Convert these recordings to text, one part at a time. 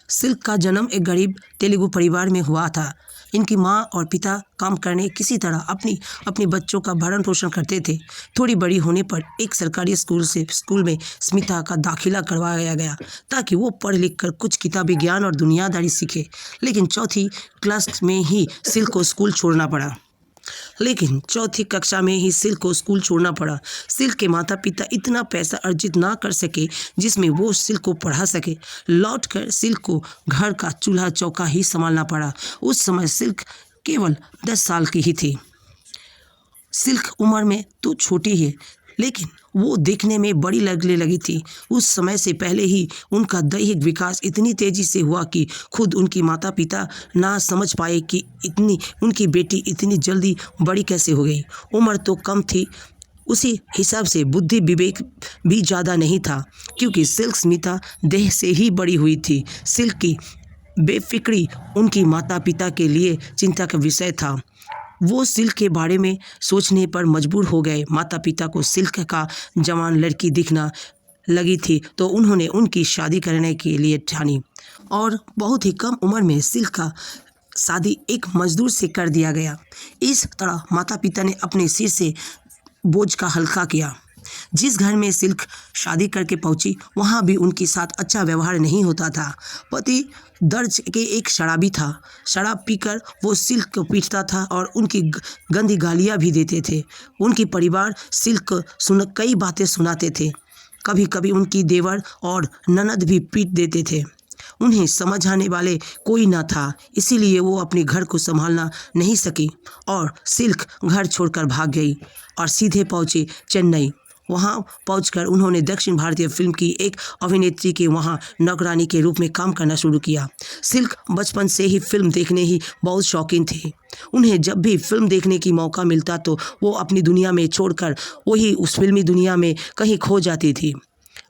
Silk का जन्म एक गरीब तेलुगु परिवार में हुआ था। इनकी माँ और पिता काम करने किसी तरह अपने बच्चों का भरण पोषण करते थे। थोड़ी बड़ी होने पर एक सरकारी स्कूल में स्मिता का दाखिला करवाया गया ताकि वो पढ़ लिख कर कुछ किताबी ज्ञान और दुनियादारी सीखे। लेकिन चौथी क्लास में ही सिल्क को स्कूल छोड़ना पड़ा। सिल्क के माता पिता इतना पैसा अर्जित ना कर सके जिसमें वो सिल्क को पढ़ा सके। लौटकर सिल्क को घर का चूल्हा चौका ही संभालना पड़ा। उस समय सिल्क केवल 10 साल की ही थी। सिल्क उम्र में तो छोटी है, लेकिन वो देखने में बड़ी लगने लगी थी। उस समय से पहले ही उनका दैहिक विकास इतनी तेजी से हुआ कि खुद उनकी माता पिता ना समझ पाए कि उनकी बेटी इतनी जल्दी बड़ी कैसे हो गई। उम्र तो कम थी, उसी हिसाब से बुद्धि विवेक भी ज़्यादा नहीं था, क्योंकि सिल्क स्मिता देह से ही बड़ी हुई थी। सिल्क की बेफिक्री उनकी माता पिता के लिए चिंता का विषय था। वो सिल्क के बारे में सोचने पर मजबूर हो गए। माता पिता को सिल्क का जवान लड़की दिखना लगी थी तो उन्होंने उनकी शादी करने के लिए ठानी और बहुत ही कम उम्र में सिल्क का शादी एक मजदूर से कर दिया गया। इस तरह माता पिता ने अपने सिर से बोझ का हल्का किया। जिस घर में सिल्क शादी करके पहुंची वहां भी उनके साथ अच्छा व्यवहार नहीं होता था। पति दर्ज के एक शराबी था। शराब पीकर वो सिल्क को पीटता था और उनकी गंदी गालियां भी देते थे। उनकी परिवार सिल्क कई बातें सुनाते थे। कभी कभी उनकी देवर और ननद भी पीट देते थे। उन्हें समझाने वाले कोई न था, इसीलिए वो अपने घर को संभालना नहीं सकी और सिल्क घर छोड़कर भाग गई और सीधे पहुंची चेन्नई। वहां पहुंचकर उन्होंने दक्षिण भारतीय फिल्म की एक अभिनेत्री के वहां नौकरानी के रूप में काम करना शुरू किया। सिल्क बचपन से ही फिल्म देखने ही बहुत शौकीन थी। उन्हें जब भी फिल्म देखने की मौका मिलता तो वो अपनी दुनिया में छोड़कर वही उस फिल्मी दुनिया में कहीं खो जाती थी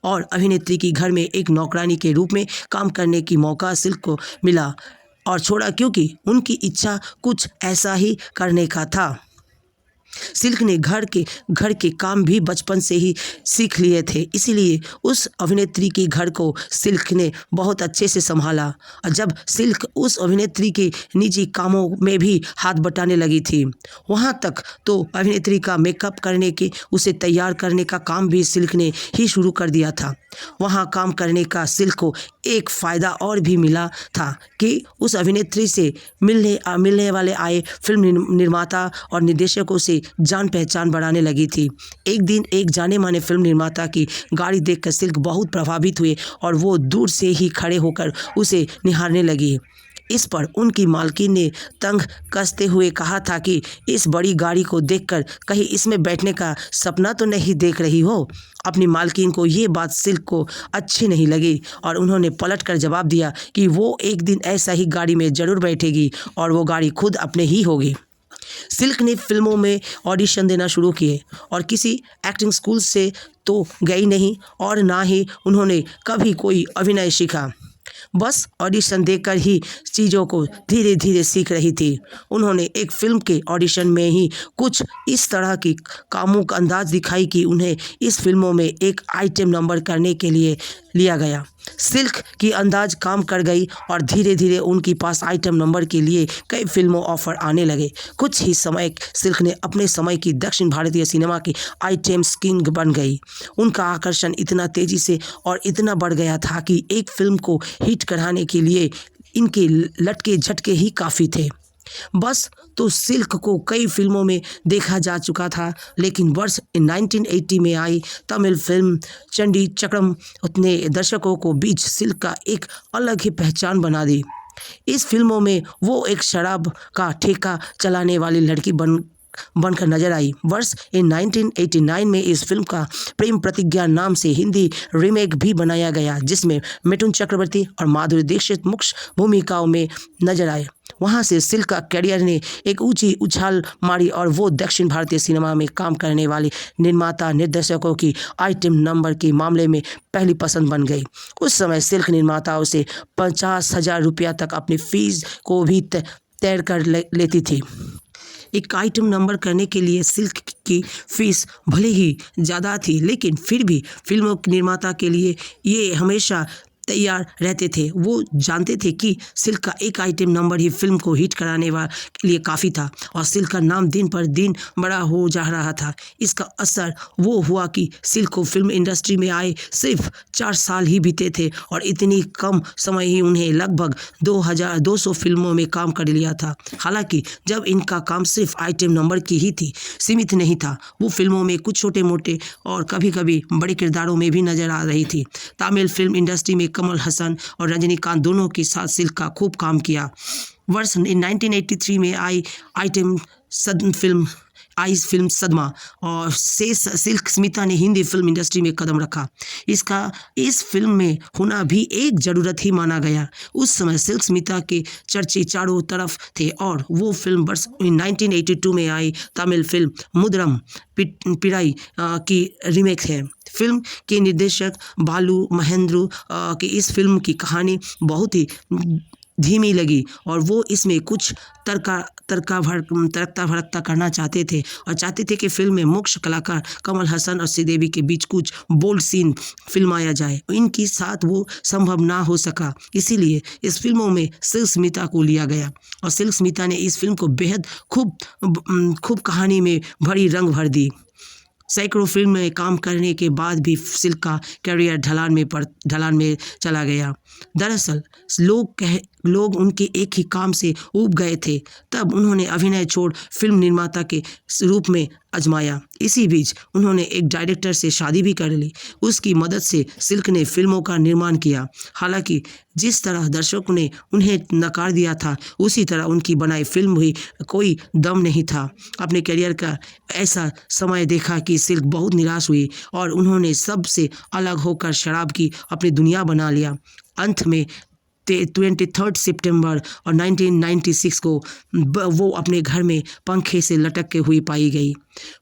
और अभिनेत्री की घर में एक नौकरानी के रूप में काम करने की मौका सिल्क को मिला और छोड़ा, क्योंकि उनकी इच्छा कुछ ऐसा ही करने का था। सिल्क ने घर के काम भी बचपन से ही सीख लिए थे, इसीलिए उस अभिनेत्री के घर को सिल्क ने बहुत अच्छे से संभाला। और जब सिल्क उस अभिनेत्री के निजी कामों में भी हाथ बटाने लगी थी, वहाँ तक तो अभिनेत्री का मेकअप करने के उसे तैयार करने का काम भी सिल्क ने ही शुरू कर दिया था। वहाँ काम करने का सिल्क को एक फ़ायदा और भी मिला था कि उस अभिनेत्री से मिलने वाले आए फिल्म निर्माता और निर्देशकों से जान पहचान बढ़ाने लगी थी। एक दिन एक जाने माने फिल्म निर्माता की गाड़ी देखकर सिल्क बहुत प्रभावित हुए और वो दूर से ही खड़े होकर उसे निहारने लगी। इस पर उनकी मालकिन ने तंग कसते हुए कहा था कि इस बड़ी गाड़ी को देखकर कहीं इसमें बैठने का सपना तो नहीं देख रही हो। अपनी मालकिन को ये बात सिल्क को अच्छी नहीं लगी और उन्होंने पलटकर जवाब दिया कि वो एक दिन ऐसा ही गाड़ी में ज़रूर बैठेगी और वो गाड़ी खुद अपने ही होगी। सिल्क ने फिल्मों में ऑडिशन देना शुरू किए और किसी एक्टिंग स्कूल से तो गई नहीं और ना ही उन्होंने कभी कोई अभिनय सीखा। बस ऑडिशन देकर ही चीज़ों को धीरे धीरे सीख रही थी। उन्होंने एक फिल्म के ऑडिशन में ही कुछ इस तरह की कामों का अंदाज दिखाई कि उन्हें इस फिल्मों में एक आइटम नंबर करने के लिए लिया गया। सिल्क की अंदाज काम कर गई और धीरे धीरे उनके पास आइटम नंबर के लिए कई फिल्मों ऑफर आने लगे। कुछ ही समय सिल्क ने अपने समय की दक्षिण भारतीय सिनेमा की आइटम किंग बन गई। उनका आकर्षण इतना तेजी से और इतना बढ़ गया था कि एक फिल्म को हिट कराने के लिए इनके लटके झटके ही काफ़ी थे। बस तो सिल्क को कई फिल्मों में देखा जा चुका था, लेकिन वर्ष 1980 में आई तमिल फिल्म चंडी चक्रम उतने दर्शकों को बीच सिल्क का एक अलग ही पहचान बना दी। इस फिल्मों में वो एक शराब का ठेका चलाने वाली लड़की बनकर नजर आई। वर्ष 1989 में इस फिल्म का प्रेम प्रतिज्ञा नाम से हिंदी रीमेक भी बनाया गया, जिसमें मिथुन चक्रवर्ती और माधुरी दीक्षित मुख्य भूमिकाओं में नजर आए। वहां से सिल्क का करियर ने एक ऊंची उछाल मारी और वो दक्षिण भारतीय सिनेमा में काम करने वाले निर्माता निर्देशकों की आइटम नंबर के मामले में पहली पसंद बन गई। उस समय सिल्क निर्माताओं से 50,000 रुपया तक अपनी फीस को भी तय कर लेती थी। एक आइटम नंबर करने के लिए सिल्क की फीस भले ही ज़्यादा थी, लेकिन फिर भी फिल्मों के निर्माता के लिए ये हमेशा तैयार रहते थे। वो जानते थे कि सिल्क का एक आइटम नंबर ही फिल्म को हिट कराने के लिए काफ़ी था और सिल्क का नाम दिन पर दिन बड़ा हो जा रहा था। इसका असर वो हुआ कि सिल्क को फिल्म इंडस्ट्री में आए सिर्फ 4 साल ही बीते थे और इतनी कम समय ही उन्हें लगभग 2200 फिल्मों में काम कर लिया था। हालांकि जब इनका काम सिर्फ आइटम नंबर की ही थी, सीमित नहीं था, वो फिल्मों में कुछ छोटे मोटे और कभी कभी बड़े किरदारों में भी नजर आ रही थी। तमिल फिल्म इंडस्ट्री में कमल हसन और रजनीकांत दोनों के साथ सिल्क का खूब काम किया। वर्ष 1983 में आई फिल्म सदमा और से सिल्क स्मिता ने हिंदी फिल्म इंडस्ट्री में कदम रखा। इस फिल्म में होना भी एक ज़रूरत ही माना गया। उस समय सिल्क स्मिता के चर्चे चारों तरफ थे और वो फिल्म वर्ष 1982 में आई तमिल फिल्म मुद्रम पिराई की रीमेक है। फिल्म के निर्देशक बालू महेंद्रू की इस फिल्म की कहानी बहुत ही धीमी लगी और वो इसमें कुछ तड़का भड़कता करना चाहते थे कि फिल्म में मुख्य कलाकार कमल हसन और श्रीदेवी के बीच कुछ बोल्ड सीन फिल्माया जाए। इनके साथ वो संभव ना हो सका, इसीलिए इस फिल्मों में सिल्क स्मिता को लिया गया और सिल्क स्मिता ने इस फिल्म को बेहद खूब कहानी में भरी रंग भर दी। सैकड़ों फिल्म में काम करने के बाद भी सिल्क का करियर ढलान में चला गया। दरअसल लोग उनके एक ही काम से ऊब गए थे। तब उन्होंने अभिनय छोड़ फिल्म निर्माता के रूप में आजमाया। इसी बीच उन्होंने एक डायरेक्टर से शादी भी कर ली। उसकी मदद से सिल्क ने फिल्मों का निर्माण किया। हालांकि जिस तरह दर्शकों ने उन्हें नकार दिया था, उसी तरह उनकी बनाई फिल्म भी कोई दम नहीं था। अपने करियर का ऐसा समय देखा कि सिल्क बहुत निराश हुई और उन्होंने सबसे अलग होकर शराब की अपनी दुनिया बना लिया। अंत में 23 सितंबर और 1996 को वो अपने घर में पंखे से लटक के हुई पाई गई।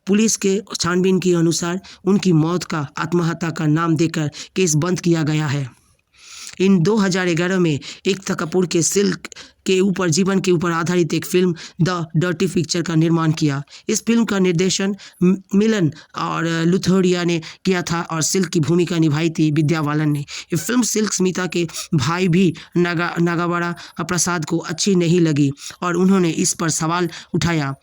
पुलिस के छानबीन के अनुसार उनकी मौत का आत्महत्या का नाम देकर केस बंद किया गया है। इन 2011 में एकता कपूर के सिल्क के जीवन के ऊपर आधारित एक फिल्म द डर्टी पिक्चर का निर्माण किया। इस फिल्म का निर्देशन मिलन और लुथोरिया ने किया था और सिल्क की भूमिका निभाई थी विद्या बालन ने। ये फिल्म सिल्क स्मिता के भाई भी नागावड़ा प्रसाद को अच्छी नहीं लगी और उन्होंने इस पर सवाल उठाया।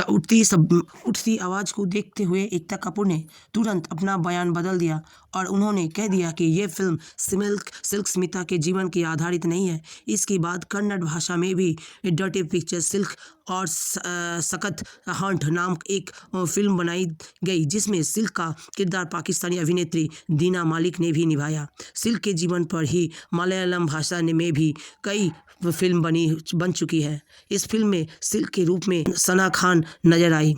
उठती आवाज़ को देखते हुए एकता कपूर ने तुरंत अपना बयान बदल दिया और उन्होंने कह दिया कि ये फिल्म सिल्क स्मिता के जीवन की आधारित नहीं है। इसके बाद कन्नड़ भाषा में भी डर्टी पिक्चर सिल्क और सकत हंट नाम एक फिल्म बनाई गई, जिसमें सिल्क का किरदार पाकिस्तानी अभिनेत्री दीना मालिक ने भी निभाया। सिल्क के जीवन पर ही मलयालम भाषा में भी कई फिल्म बन चुकी है। इस फिल्म में सिल्क के रूप में सना खान नजर आई।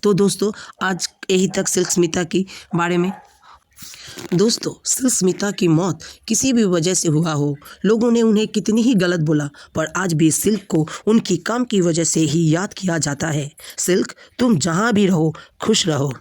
तो दोस्तों, आज यही तक सिल्क स्मिता की बारे में। दोस्तों, सिल्क स्मिता की मौत किसी भी वजह से हुआ हो, लोगों ने उन्हें कितनी ही गलत बोला, पर आज भी सिल्क को उनकी काम की वजह से ही याद किया जाता है। सिल्क, तुम जहाँ भी रहो खुश रहो।